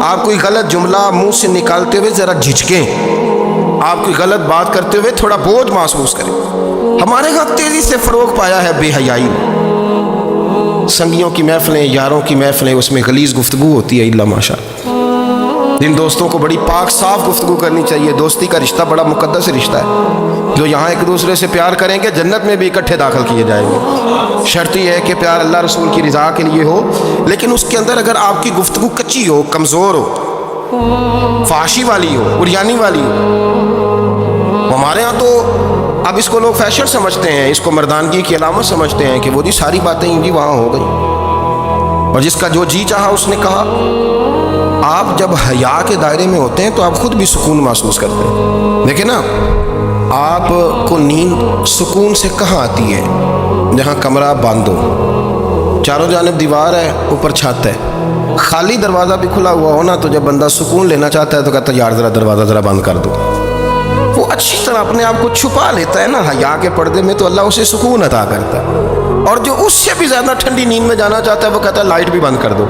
آپ کوئی غلط جملہ منہ سے نکالتے ہوئے ذرا جھجکیں، آپ کوئی غلط بات کرتے ہوئے تھوڑا بوجھ محسوس کریں۔ ہمارے ہاں تیزی سے فروغ پایا ہے بے حیائی میں، سنگیوں کی محفلیں، یاروں کی محفلیں، اس میں غلیظ گفتگو ہوتی ہے الا ماشاء اللہ۔ جن دوستوں کو بڑی پاک صاف گفتگو کرنی چاہیے، دوستی کا رشتہ بڑا مقدس رشتہ ہے، جو یہاں ایک دوسرے سے پیار کریں گے جنت میں بھی اکٹھے داخل کیے جائیں گے۔ شرط یہ ہے کہ پیار اللہ رسول کی رضا کے لیے ہو، لیکن اس کے اندر اگر آپ کی گفتگو کچی ہو، کمزور ہو، فحاشی والی ہو، عریانی والی ہو۔ ہمارے ہاں تو اب اس کو لوگ فیشن سمجھتے ہیں، اس کو مردانگی کی علامت سمجھتے ہیں کہ وہ جی ساری باتیں جی وہاں ہو گئی، اور جس کا جو جی چاہا اس نے کہا۔ آپ جب حیا کے دائرے میں ہوتے ہیں تو آپ خود بھی سکون محسوس کرتے ہیں۔ دیکھیں نا، آپ کو نیند سکون سے کہاں آتی ہے؟ جہاں کمرہ بند ہو، چاروں جانب دیوار ہے، اوپر چھت ہے، خالی دروازہ بھی کھلا ہوا ہو نا، تو جب بندہ سکون لینا چاہتا ہے تو کہتا ہے یار ذرا دروازہ ذرا بند کر دو۔ وہ اچھی طرح اپنے آپ کو چھپا لیتا ہے نا حیا کے پردے میں، تو اللہ اسے سکون عطا کرتا ہے۔ اور جو اس سے بھی زیادہ ٹھنڈی نیند میں جانا چاہتا ہے وہ کہتا ہے لائٹ بھی بند کر دو۔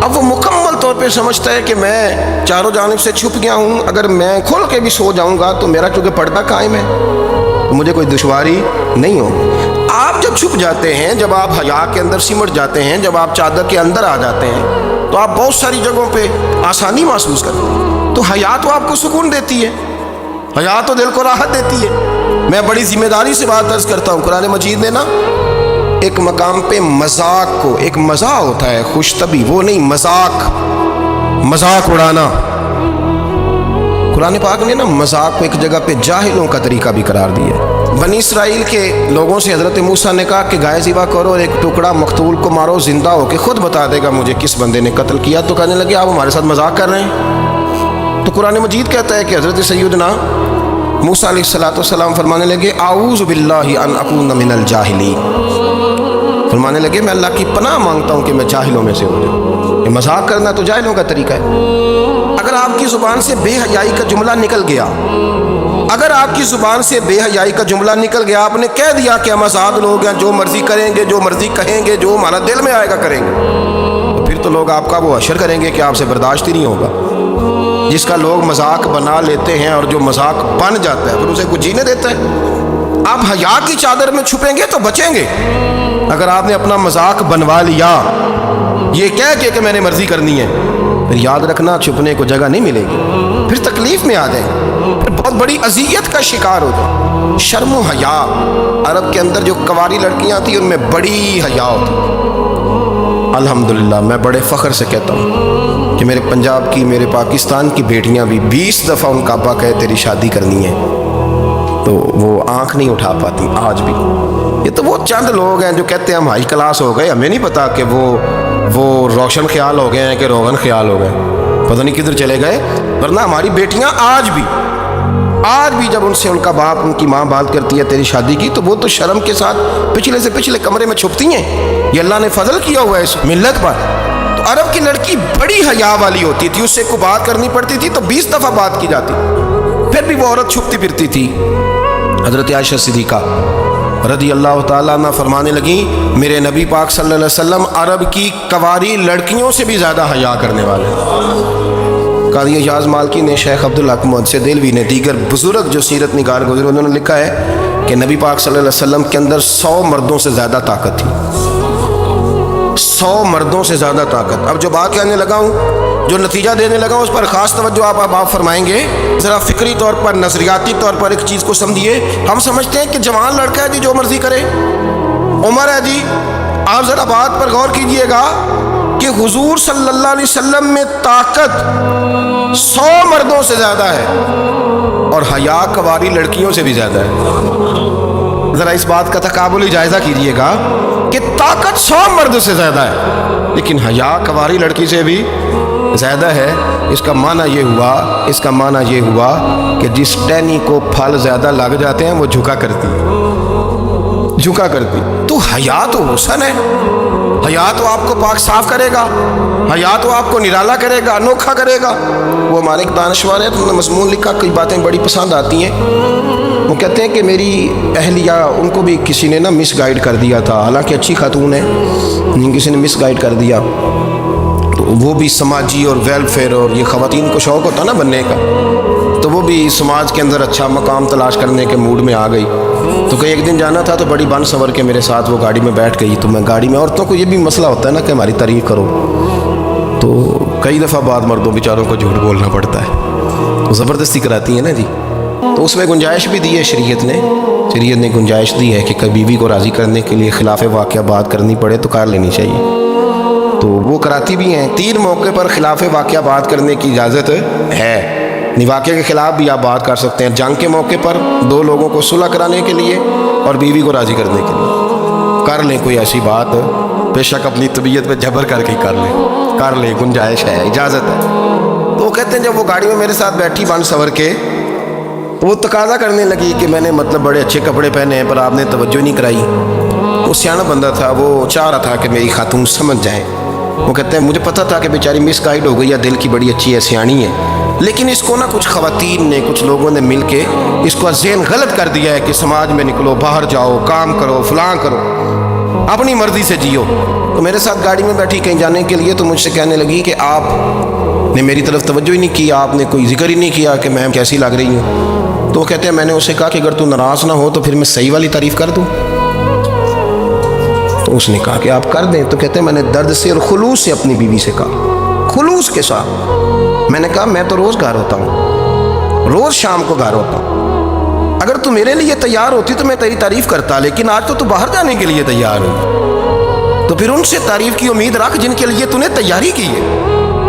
اب وہ مکمل طور پہ سمجھتا ہے کہ میں چاروں جانب سے چھپ گیا ہوں، اگر میں کھول کے بھی سو جاؤں گا تو میرا چونکہ پردہ قائم ہے تو مجھے کوئی دشواری نہیں ہوگی۔ آپ جب چھپ جاتے ہیں، جب آپ حیا کے اندر سمٹ جاتے ہیں، جب آپ چادر کے اندر آ جاتے ہیں تو آپ بہت ساری جگہوں پہ آسانی محسوس کرتے ہیں۔ تو حیا تو آپ کو سکون دیتی ہے، حیا تو دل کو راحت دیتی ہے۔ میں بڑی ذمہ داری سے بات عرض کرتا ہوں، قرآن مجید نے نا ایک مقام پہ مذاق کو، ایک مزاح ہوتا ہے خوش طبی، وہ نہیں، مذاق اڑانا، قرآن پاک نے نا مذاق کو ایک جگہ پہ جاہلوں کا طریقہ بھی قرار دیا ہے۔ بنی اسرائیل کے لوگوں سے حضرت موسیٰ نے کہا کہ گائے ذبح کرو اور ایک ٹکڑا مقتول کو مارو، زندہ ہو کے خود بتا دے گا مجھے کس بندے نے قتل کیا۔ تو کہنے لگے آپ ہمارے ساتھ مذاق کر رہے ہیں۔ تو قرآن مجید کہتا ہے کہ حضرت سیدنا موسیٰ علیہ السلام فرمانے لگے اعوذ باللہ ان اکون من الجاہلین، فرمانے لگے میں اللہ کی پناہ مانگتا ہوں کہ میں جاہلوں میں سے ہو جاؤں۔ یہ مذاق کرنا تو جاہلوں کا طریقہ ہے۔ اگر آپ کی زبان سے بے حیائی کا جملہ نکل گیا، اگر آپ کی زبان سے بے حیائی کا جملہ نکل گیا، آپ نے کہہ دیا کہ ہم آزاد لوگ ہیں، جو مرضی کریں گے، جو مرضی کہیں گے، جو ہمارا دل میں آئے گا کریں گے، تو پھر تو لوگ آپ کا وہ حشر کریں گے کہ آپ سے برداشت ہی نہیں ہوگا۔ جس کا لوگ مذاق بنا لیتے ہیں اور جو مذاق بن جاتا ہے پھر اسے کچھ جینے دیتا ہے۔ آپ حیا کی چادر میں چھپیں گے تو بچیں گے۔ اگر آپ نے اپنا مذاق بنوا لیا یہ کہہ کے کہ میں نے مرضی کرنی ہے، پھر یاد رکھنا چھپنے کو جگہ نہیں ملے گی، پھر تکلیف میں آ جائیں، پھر بہت بڑی اذیت کا شکار ہو جائیں۔ شرم و حیا، عرب کے اندر جو کنواری لڑکیاں تھیں ان میں بڑی حیا ہوتی۔ الحمدللہ میں بڑے فخر سے کہتا ہوں کہ میرے پنجاب کی، میرے پاکستان کی بیٹیاں بھی 20 دفعہ ان کا ابا کہے تیری شادی کرنی ہے تو وہ آنکھ نہیں اٹھا پاتی آج بھی۔ یہ تو وہ چند لوگ ہیں جو کہتے ہیں ہم ہائی کلاس ہو گئے، ہمیں نہیں پتا کہ وہ روشن خیال ہو گئے ہیں کہ روغن خیال ہو گئے، پتہ نہیں کدھر چلے گئے۔ ورنہ ہماری بیٹیاں آج بھی جب ان سے ان کا باپ، ان کی ماں بات کرتی ہے تیری شادی کی، تو وہ تو شرم کے ساتھ پچھلے سے پچھلے کمرے میں چھپتی ہیں۔ یہ اللہ نے فضل کیا ہوا ہے اس ملت پر۔ تو عرب کی لڑکی بڑی حیا والی ہوتی تھی، اس سے کوئی بات کرنی پڑتی تھی تو 20 دفعہ بات کی جاتی، پھر بھی وہ عورت چھپتی پھرتی تھی۔ حضرت عائشہ صدیقہ رضی اللہ تعالیٰ عنہ فرمانے لگیں میرے نبی پاک صلی اللہ علیہ وسلم عرب کی کنواری لڑکیوں سے بھی زیادہ حیا کرنے والے۔ قاضی اعجاز مالکی نے، شیخ عبدالحق محدث دہلوی نے، دیگر بزرگ جو سیرت نگار گزرے انہوں نے لکھا ہے کہ نبی پاک صلی اللہ علیہ وسلم کے اندر 100 مردوں سے زیادہ طاقت تھی، 100 مردوں سے زیادہ طاقت۔ اب جو بات کہنے لگا ہوں، جو نتیجہ دینے لگا ہوں، اس پر خاص توجہ آپ فرمائیں گے۔ ذرا فکری طور پر، نظریاتی طور پر ایک چیز کو سمجھیے۔ ہم سمجھتے ہیں کہ جوان لڑکا ہے جی جو مرضی کرے، عمر ہے جی۔ آپ ذرا بات پر غور کیجئے گا کہ حضور صلی اللہ علیہ وسلم میں طاقت 100 مردوں سے زیادہ ہے اور حیا کنواری لڑکیوں سے بھی زیادہ ہے۔ ذرا اس بات کا تقابلی جائزہ کیجئے گا کہ طاقت 100 مرد سے زیادہ ہے لیکن حیا کنواری لڑکی سے بھی زیادہ ہے۔ اس کا معنی یہ ہوا کہ جس ٹہنی کو پھل زیادہ لگ جاتے ہیں وہ جھکا کرتی۔ تو حیا تو حسن ہے، حیا تو آپ کو پاک صاف کرے گا، حیا تو آپ کو نرالا کرے گا، انوکھا کرے گا۔ وہ ہمارے ایک دانشور ہے، انہوں نے مضمون لکھا، کئی باتیں بڑی پسند آتی ہیں۔ وہ کہتے ہیں کہ میری اہلیہ، ان کو بھی کسی نے نا مس گائیڈ کر دیا تھا، حالانکہ اچھی خاتون ہے، کسی نے مس گائیڈ کر دیا۔ تو وہ بھی سماجی اور ویلفیئر اور یہ خواتین کو شوق ہوتا نا بننے کا، تو وہ بھی سماج کے اندر اچھا مقام تلاش کرنے کے موڈ میں آ گئی۔ تو کہ ایک دن جانا تھا تو بڑی بن سنور کے میرے ساتھ وہ گاڑی میں بیٹھ گئی۔ تو میں گاڑی میں، عورتوں کو یہ بھی مسئلہ ہوتا ہے نا کہ ہماری تعریف کرو، تو کئی دفعہ بعد مردوں بیچاروں کو جھوٹ بولنا پڑتا ہے، تو زبردستی کراتی ہیں نا جی۔ تو اس میں گنجائش بھی دی ہے شریعت نے گنجائش دی ہے کہ کبھی بیوی کو راضی کرنے کے لیے خلاف واقعہ بات کرنی پڑے تو کر لینی چاہیے، تو وہ کراتی بھی ہیں۔ 3 موقع پر خلاف واقعہ بات کرنے کی اجازت ہے، واقعے کے خلاف بھی آپ بات کر سکتے ہیں۔ جنگ کے موقع پر 2 لوگوں کو صلح کرانے کے لیے اور بیوی کو راضی کرنے کے لیے کر لیں کوئی ایسی بات، بے شک اپنی طبیعت پہ جبر کر کے کر لیں، گنجائش ہے، اجازت ہے۔ تو وہ کہتے ہیں جب وہ گاڑی میں میرے ساتھ بیٹھی بن سنور کے، تو وہ تقاضا کرنے لگی کہ میں نے مطلب بڑے اچھے کپڑے پہنے ہیں پر آپ نے توجہ نہیں کرائی۔ وہ سیاںا بندہ تھا، وہ چاہ رہا تھا کہ میری خاتون سمجھ جائیں۔ وہ کہتے ہیں مجھے پتہ تھا کہ بیچاری مس گائیڈ ہو گئی ہے، دل کی بڑی اچھی ہے، سیاਣੀ ہے، لیکن اس کو نا کچھ خواتین نے، کچھ لوگوں نے مل کے اس کو ذہن غلط کر دیا ہے کہ سماج میں نکلو، باہر جاؤ، کام کرو، فلاں کرو، اپنی مرضی سے جیو۔ تو میرے ساتھ گاڑی میں بیٹھی کہیں جانے کے لیے، تو مجھ سے کہنے لگی کہ آپ نے میری طرف توجہ ہی نہیں کی، آپ نے کوئی ذکر ہی نہیں کیا کہ میں کیسی لگ رہی ہوں۔ تو وہ کہتے ہیں میں نے اسے کہا کہ اگر تو ناراض نہ ہو تو پھر میں صحیح والی تعریف کر دوں۔ تو اس نے کہا کہ آپ کر دیں۔ تو کہتے ہیں میں نے درد سے اور خلوص سے اپنی بیوی سے کہا، خلوص کے ساتھ میں نے کہا میں تو روز گھر ہوتا ہوں، روز شام کو گھر ہوتا ہوں، اگر تو میرے لیے تیار ہوتی تو میں تیری تعریف کرتا، لیکن آج تو باہر جانے کے لیے تیار ہو، تو پھر ان سے تعریف کی امید رکھ جن کے لیے تو نے تیاری کی ہے۔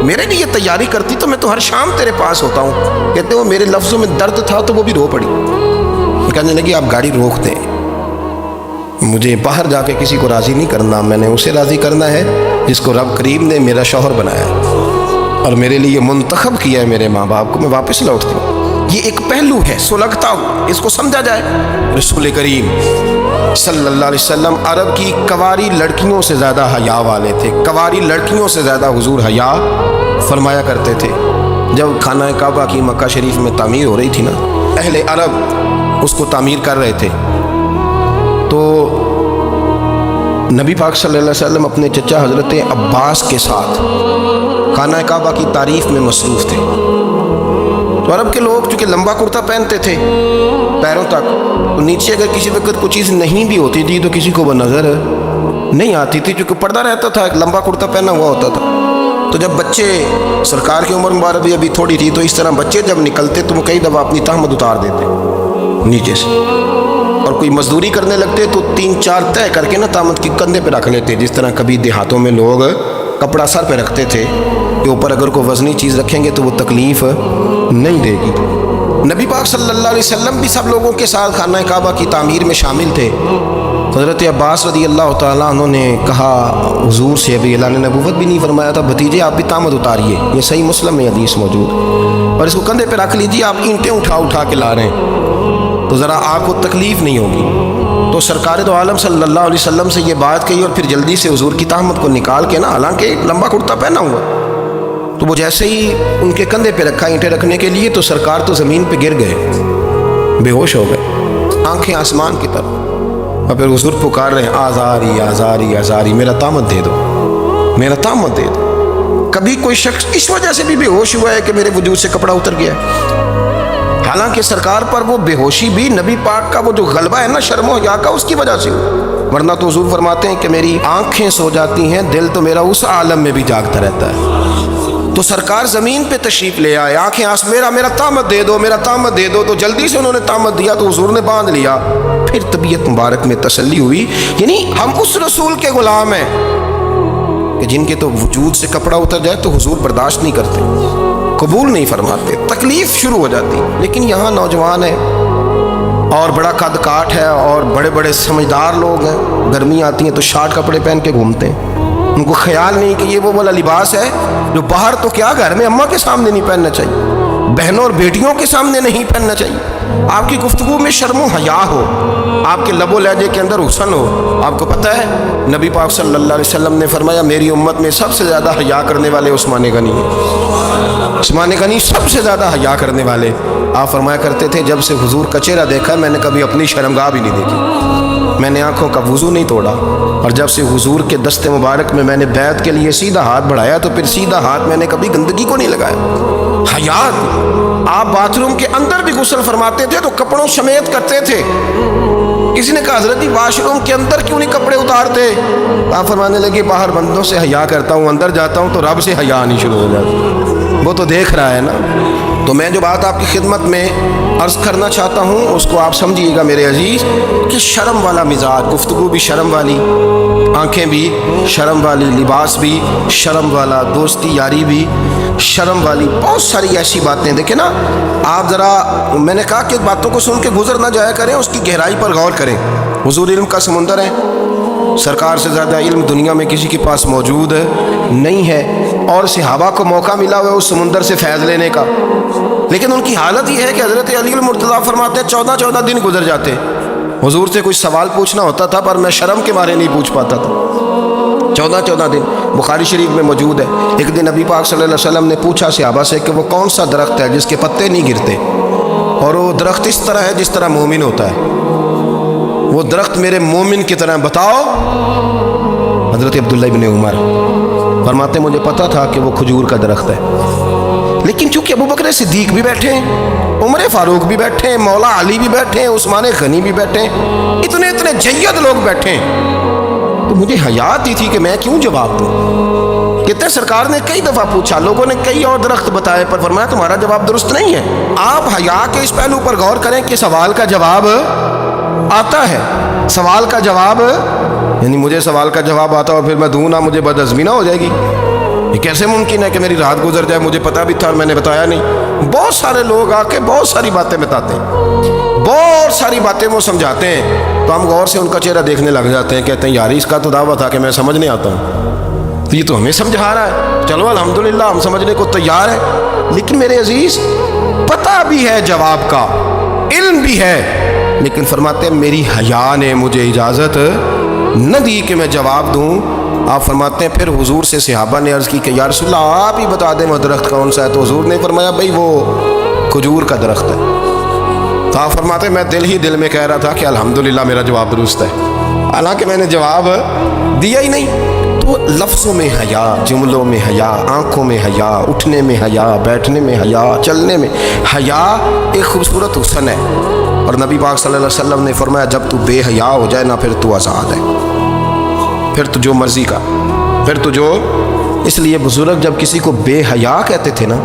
میرے لیے تیاری کرتی تو میں تو ہر شام تیرے پاس ہوتا ہوں۔ کہتے وہ میرے لفظوں میں درد تھا تو وہ بھی رو پڑی، کہنے لگی آپ گاڑی روک دیں، مجھے باہر جا کے کسی کو راضی نہیں کرنا، میں نے اسے راضی کرنا ہے جس کو رب کریم نے میرا شوہر بنایا اور میرے لیے منتخب کیا ہے میرے ماں باپ کو۔ میں واپس لوٹتی ہوں، یہ ایک پہلو ہے سلگتا ہوں، اس کو سمجھا جائے۔ رسول کریم صلی اللہ علیہ وسلم عرب کی کواری لڑکیوں سے زیادہ حیا والے تھے، کواری لڑکیوں سے زیادہ حضور حیا فرمایا کرتے تھے۔ جب خانہ کعبہ کی مکہ شریف میں تعمیر ہو رہی تھی نا، اہل عرب اس کو تعمیر کر رہے تھے، تو نبی پاک صلی اللہ علیہ وسلم اپنے چچا حضرت عباس کے ساتھ خانہ کعبہ کی تعریف میں مصروف تھے۔ تو عرب کے لوگ چونکہ لمبا کرتا پہنتے تھے پیروں تک، تو نیچے اگر کسی وقت کوئی چیز نہیں بھی ہوتی تھی تو کسی کو وہ نظر نہیں آتی تھی، چونکہ پردہ رہتا تھا، ایک لمبا کرتا پہنا ہوا ہوتا تھا۔ تو جب بچے، سرکار کی عمر مبارک بھی ابھی تھوڑی تھی، تو اس طرح بچے جب نکلتے تو وہ کئی دفعہ اپنی تہمت اتار دیتے نیچے سے، اور کوئی مزدوری کرنے لگتے تو 3-4 طے کر کے نا تہمت کی کندھے پہ رکھ لیتے، جس طرح کبھی دیہاتوں میں لوگ کپڑا سر پہ رکھتے تھے کہ اوپر اگر کوئی وزنی چیز رکھیں گے تو وہ تکلیف نہیں دے گی۔ نبی پاک صلی اللہ علیہ وسلم بھی سب لوگوں کے ساتھ خانہ کعبہ کی تعمیر میں شامل تھے۔ حضرت عباس رضی اللہ تعالیٰ عنہ نے کہا حضور سے، ابھی اعلان نبوت بھی نہیں فرمایا تھا، بھتیجے آپ بھی تہمت اتاریے، یہ صحیح مسلم میں حدیث موجود، اور اس کو کندھے پہ رکھ لیجیے، آپ اینٹیں اٹھا کے لا رہے ہیں تو ذرا آپ کو تکلیف نہیں ہوگی۔ تو سرکار دو عالم صلی اللہ علیہ وسلم سے یہ بات کہی، اور پھر جلدی سے حضور کی تہمت کو نکال کے نا، حالانکہ لمبا کرتا پہنا ہوا، تو وہ جیسے ہی ان کے کندھے پہ رکھا اینٹیں رکھنے کے لیے، تو سرکار تو زمین پہ گر گئے، بے ہوش ہو گئے، آنکھیں آسمان کی طرف، اور پھر حضور پکار رہے ہیں آزاری آزاری آزاری، میرا تہمت دے دو، میرا تہمت دے دو۔ کبھی کوئی شخص اس وجہ سے بھی بے ہوش ہوا ہے کہ میرے وجود سے کپڑا اتر گیا، حالانکہ سرکار پر وہ بے ہوشی بھی نبی پاک کا وہ جو غلبہ ہے نا شرم و حیا کا، اس کی وجہ سے ہوا، ورنہ تو حضور فرماتے ہیں کہ میری آنکھیں سو جاتی ہیں، دل تو میرا اس عالم میں بھی جاگتا رہتا ہے۔ تو سرکار زمین پہ تشریف لے آئے، آنکھیں میرا تہمت دے دو، میرا تہمت دے دو، تو جلدی سے انہوں نے تہمت دیا تو حضور نے باندھ لیا، پھر طبیعت مبارک میں تسلی ہوئی۔ یعنی ہم اس رسول کے غلام ہیں کہ جن کے تو وجود سے کپڑا اتر جائے تو حضور برداشت نہیں کرتے، قبول نہیں فرماتے، تکلیف شروع ہو جاتی۔ لیکن یہاں نوجوان ہے اور بڑا قد کاٹ ہے اور بڑے بڑے سمجھدار لوگ ہیں، گرمی آتی ہیں تو شارٹ کپڑے پہن کے گھومتے ہیں، ان کو خیال نہیں کہ یہ وہ والا لباس ہے جو باہر تو کیا گھر میں اماں کے سامنے نہیں پہننا چاہیے، بہنوں اور بیٹیوں کے سامنے نہیں پہننا چاہیے۔ آپ کی گفتگو میں شرم و حیا ہو، آپ کے لب و لہجے کے اندر حسن ہو۔ آپ کو پتہ ہے نبی پاک صلی اللہ علیہ وسلم نے فرمایا میری امت میں سب سے زیادہ حیا کرنے والے عثمان غنی ہیں، عثمان غنی سب سے زیادہ حیا کرنے والے۔ آپ فرمایا کرتے تھے جب سے حضور کا چہرہ دیکھا میں نے کبھی اپنی شرمگاہ بھی نہیں دیکھی، میں نے آنکھوں کا وضو نہیں توڑا، اور جب سے حضور کے دست مبارک میں نے بیعت کے لیے سیدھا ہاتھ بڑھایا تو پھر سیدھا ہاتھ میں نے کبھی گندگی کو نہیں لگایا۔ حیات، آپ باتھ روم کے اندر بھی غسل فرماتے تھے تو کپڑوں سمیت کرتے تھے۔ کسی نے کہا حضرت واش روم کے اندر کیوں نہیں کپڑے اتارتے؟ آپ فرمانے لگے باہر بندوں سے حیا کرتا ہوں، اندر جاتا ہوں تو رب سے حیا نہیں شروع ہو جاتی، وہ تو دیکھ رہا ہے نا۔ تو میں جو بات آپ کی خدمت میں عرض کرنا چاہتا ہوں اس کو آپ سمجھیے گا میرے عزیز، کہ شرم والا مزاج، گفتگو بھی شرم والی، آنکھیں بھی شرم والی، لباس بھی شرم والا، دوستی یاری بھی شرم والی، بہت ساری ایسی باتیں۔ دیکھیں نا آپ ذرا، میں نے کہا کہ باتوں کو سن کے گزر نہ جایا کریں، اس کی گہرائی پر غور کریں۔ حضور علم کا سمندر ہے، سرکار سے زیادہ علم دنیا میں کسی کے پاس موجود نہیں ہے، اور صحابہ کو موقع ملا ہوا ہے اس سمندر سے فیض لینے کا، لیکن ان کی حالت یہ ہے کہ حضرت علی المرتضیٰ فرماتے ہیں 14 دن گزر جاتے، حضور سے کوئی سوال پوچھنا ہوتا تھا پر میں شرم کے مارے نہیں پوچھ پاتا تھا۔ 14 دن بخاری شریف میں موجود ہے۔ ایک دن نبی پاک صلی اللہ علیہ وسلم نے پوچھا صحابہ سے کہ وہ کون سا درخت ہے جس کے پتے نہیں گرتے، اور وہ درخت اس طرح ہے جس طرح مومن ہوتا ہے، وہ درخت میرے مومن کی طرح بتاؤ۔ حضرت عبداللہ ابن عمر فرماتے مجھے پتا تھا کہ وہ کھجور کا درخت ہے، لیکن چونکہ ابو بکر صدیق بھی بیٹھے ہیں، عمر فاروق بھی بیٹھے ہیں، مولا علی بھی بیٹھے ہیں، عثمان غنی بھی بیٹھے ہیں، اتنے جید لوگ بیٹھے ہیں، تو مجھے حیا آتی تھی کہ میں کیوں جواب دوں۔ کہتے ہیں سرکار نے کئی دفعہ پوچھا، لوگوں نے کئی اور درخت بتائے، پر فرمایا تمہارا جواب درست نہیں ہے۔ آپ حیا کے اس پہلو پر غور کریں کہ سوال کا جواب آتا ہے، سوال کا جواب، یعنی مجھے سوال کا جواب آتا اور پھر میں دوں نہ، مجھے بدعزمی نہ ہو جائے گی؟ یہ کیسے ممکن ہے کہ میری رات گزر جائے، مجھے پتا بھی تھا اور میں نے بتایا نہیں؟ بہت سارے لوگ آ کے بہت ساری باتیں بتاتے ہیں، بہت ساری باتیں وہ سمجھاتے ہیں، تو ہم غور سے ان کا چہرہ دیکھنے لگ جاتے ہیں، کہتے ہیں یار اس کا تو دعویٰ تھا کہ میں سمجھ نہیں آتا ہوں، تو یہ تو ہمیں سمجھا رہا ہے، چلو الحمدللہ ہم سمجھنے کو تیار ہیں۔ لیکن میرے عزیز پتہ بھی ہے جواب کا، علم بھی ہے، لیکن فرماتے ہیں میری حیا نے مجھے اجازت نہ دی کہ میں جواب دوں۔ آپ فرماتے ہیں پھر حضور سے صحابہ نے عرض کی کہ یا رسول اللہ آپ ہی بتا دیں وہ درخت کون سا ہے، تو حضور نے فرمایا بھئی وہ کھجور کا درخت ہے۔ تو آپ فرماتے ہیں میں دل میں کہہ رہا تھا کہ الحمدللہ میرا جواب درست ہے، حالانکہ میں نے جواب دیا ہی نہیں۔ تو لفظوں میں حیا، جملوں میں حیا، آنکھوں میں حیا، اٹھنے میں حیا، بیٹھنے میں حیا، چلنے میں حیا ایک خوبصورت حسن ہے، اور نبی پاک صلی اللہ علیہ وسلم نے فرمایا جب تو بے حیا ہو جائے نا پھر تو آزاد ہے، پھر تو جو مرضی کا، پھر تو جو۔ اس لیے بزرگ جب کسی کو بے حیا کہتے تھے نا،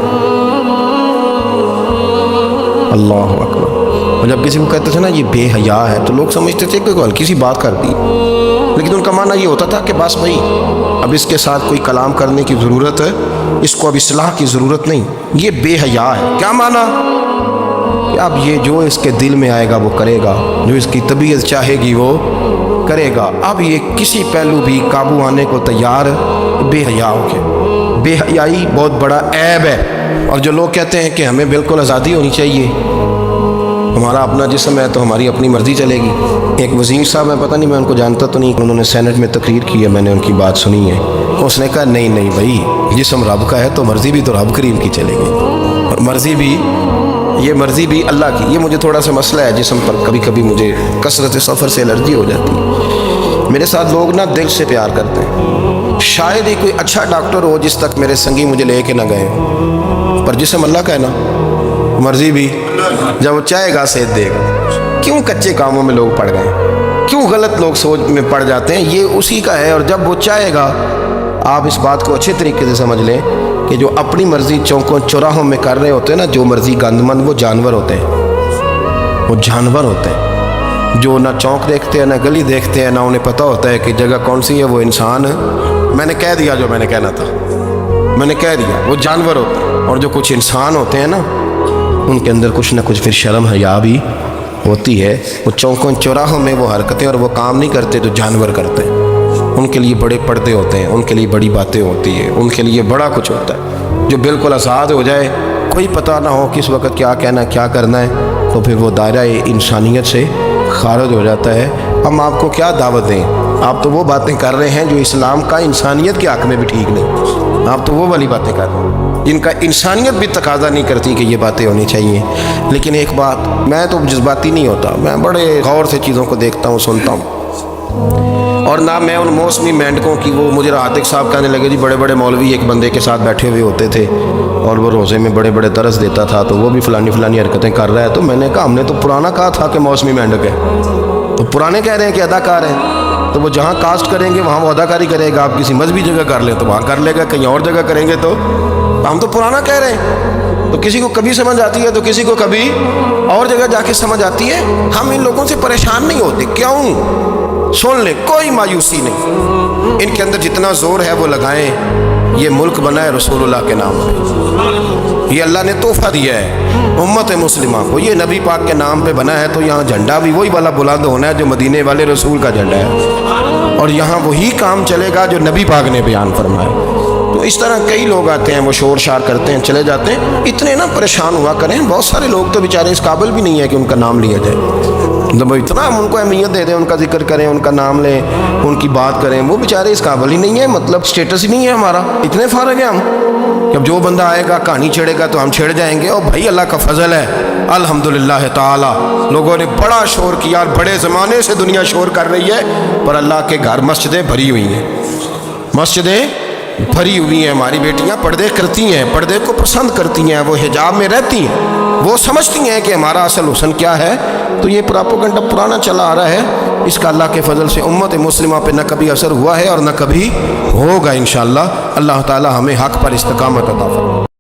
اللہ اکبر، اور جب کسی کو کہتے تھے نا یہ بے حیا ہے تو لوگ سمجھتے تھے کہ کوئی ہلکی سی بات کر دی، لیکن ان کا معنی یہ ہوتا تھا کہ بس بھائی اب اس کے ساتھ کوئی کلام کرنے کی ضرورت ہے، اس کو اب اصلاح کی ضرورت نہیں، یہ بے حیا ہے۔ کیا معنی؟ کہ اب یہ جو اس کے دل میں آئے گا وہ کرے گا، جو اس کی طبیعت چاہے گی وہ کرے گا، اب یہ کسی پہلو بھی قابو آنے کو تیار بے حیا ہو کے۔ بے حیائی بہت بڑا عیب ہے، اور جو لوگ کہتے ہیں کہ ہمیں بالکل آزادی ہونی چاہیے، ہمارا اپنا جسم ہے تو ہماری اپنی مرضی چلے گی۔ ایک وزیر صاحب ہیں، پتہ نہیں میں ان کو جانتا تو نہیں، انہوں نے سینٹ میں تقریر کی ہے، میں نے ان کی بات سنی ہے، اس نے کہا نہیں بھائی جسم رب کا ہے تو مرضی بھی تو رب کریم کی چلے گی، اور مرضی بھی اللہ کی۔ یہ مجھے تھوڑا سا مسئلہ ہے جسم پر، کبھی کبھی مجھے کثرت سفر سے الرجی ہو جاتی ہے۔ میرے ساتھ لوگ نا دل سے پیار کرتے ہیں، شاید ہی کوئی اچھا ڈاکٹر ہو جس تک میرے سنگی مجھے لے کے نہ گئے، پر جسم اللہ کا ہے نا، مرضی بھی جب وہ چاہے گا صحت دے گا۔ کیوں کچے کاموں میں لوگ پڑ گئے، کیوں غلط لوگ سوچ میں پڑ جاتے ہیں، یہ اسی کا ہے، اور جب وہ چاہے گا، آپ اس بات کو اچھے طریقے سے سمجھ لیں کہ جو اپنی مرضی چوکوں چوراہوں میں کر رہے ہوتے ہیں نا، جو مرضی گند مند، وہ جانور ہوتے ہیں، وہ جانور ہوتے ہیں، جو نہ چونک دیکھتے ہیں نہ گلی دیکھتے ہیں، نہ انہیں پتہ ہوتا ہے کہ جگہ کون سی ہے، وہ انسان۔ میں نے کہہ دیا جو میں نے کہنا تھا، میں نے کہہ دیا، وہ جانور ہوتے ہیں۔ اور جو کچھ انسان ہوتے ہیں نا، ان کے اندر کچھ نہ کچھ پھر شرم حیا بھی ہوتی ہے، وہ چوکوں چوراہوں میں وہ حرکتیں اور وہ کام نہیں کرتے جو جانور کرتے ہیں۔ ان کے لیے بڑے پردے ہوتے ہیں، ان کے لیے بڑی باتیں ہوتی ہیں، ان کے لیے بڑا کچھ ہوتا ہے۔ جو بالکل آزاد ہو جائے، کوئی پتہ نہ ہو کس وقت کیا کہنا کیا کرنا ہے، تو پھر وہ دائرہ انسانیت سے خارج ہو جاتا ہے۔ ہم آپ کو کیا دعوت دیں؟ آپ تو وہ باتیں کر رہے ہیں جو اسلام کا انسانیت کے حق میں بھی ٹھیک نہیں، آپ تو وہ والی باتیں کر رہے ہیں جن کا انسانیت بھی تقاضا نہیں کرتی کہ یہ باتیں ہونی چاہیے۔ لیکن ایک بات، میں تو جذباتی نہیں ہوتا، میں بڑے غور سے چیزوں کو دیکھتا ہوں، سنتا ہوں۔ اور نہ میں ان موسمی مینڈکوں کی. وہ مجھے عاطق صاحب کہنے لگے جی بڑے بڑے مولوی ایک بندے کے ساتھ بیٹھے ہوئے ہوتے تھے اور وہ روزے میں بڑے بڑے درس دیتا تھا تو وہ بھی فلانی حرکتیں کر رہا ہے. تو میں نے کہا ہم نے تو پرانا کہا تھا کہ موسمی مینڈک ہے, تو پرانے کہہ رہے ہیں کہ اداکار ہے. تو وہ جہاں کاسٹ کریں گے وہاں وہ اداکاری کرے گا. آپ کسی مذہبی جگہ کر لیں تو وہاں کر لے گا, کہیں اور جگہ کریں گے تو ہم تو پرانا کہہ رہے ہیں. تو کسی کو کبھی سمجھ آتی ہے تو کسی کو کبھی اور جگہ جا کے سمجھ آتی ہے. ہم ان لوگوں سے پریشان نہیں ہوتے. کیوں؟ سن لیں, کوئی مایوسی نہیں. ان کے اندر جتنا زور ہے وہ لگائیں. یہ ملک بنا ہے رسول اللہ کے نام پہ. یہ اللہ نے تحفہ دیا ہے امت مسلمہ کو. یہ نبی پاک کے نام پہ بنا ہے تو یہاں جھنڈا بھی وہی والا بلند ہونا ہے جو مدینے والے رسول کا جھنڈا ہے, اور یہاں وہی کام چلے گا جو نبی پاک نے بیان فرمایا. تو اس طرح کئی لوگ آتے ہیں, وہ شور شار کرتے ہیں, چلے جاتے ہیں. اتنے نہ پریشان ہوا کریں. بہت سارے لوگ تو بیچارے اس قابل بھی نہیں ہے کہ ان کا نام لیا جائے. مطلب اتنا ہم ان کو اہمیت دے دیں, ان کا ذکر کریں, ان کا نام لیں, ان کی بات کریں. وہ بیچارے اس قابل ہی نہیں ہے. مطلب سٹیٹس ہی نہیں ہے ہمارا. اتنے فارغ ہیں ہم کہ اب جو بندہ آئے گا کہانی چھیڑے گا تو ہم چھیڑ جائیں گے. اور بھائی اللہ کا فضل ہے الحمدللہ تعالی. لوگوں نے بڑا شور کیا اور بڑے زمانے سے دنیا شور کر رہی ہے, پر اللہ کے گھر مسجدیں بھری ہوئی ہیں. مسجدیں بھری ہوئی ہیں. ہماری بیٹیاں پردے کرتی ہیں, پردے کو پسند کرتی ہیں, وہ حجاب میں رہتی ہیں, وہ سمجھتی ہیں کہ ہمارا اصل حسن کیا ہے. تو یہ پراپوگنڈا پرانا چلا آ رہا ہے. اس کا اللہ کے فضل سے امت مسلمہ پہ نہ کبھی اثر ہوا ہے اور نہ کبھی ہوگا انشاءاللہ. اللہ تعالی ہمیں حق پر استقامت عطا فرمائے.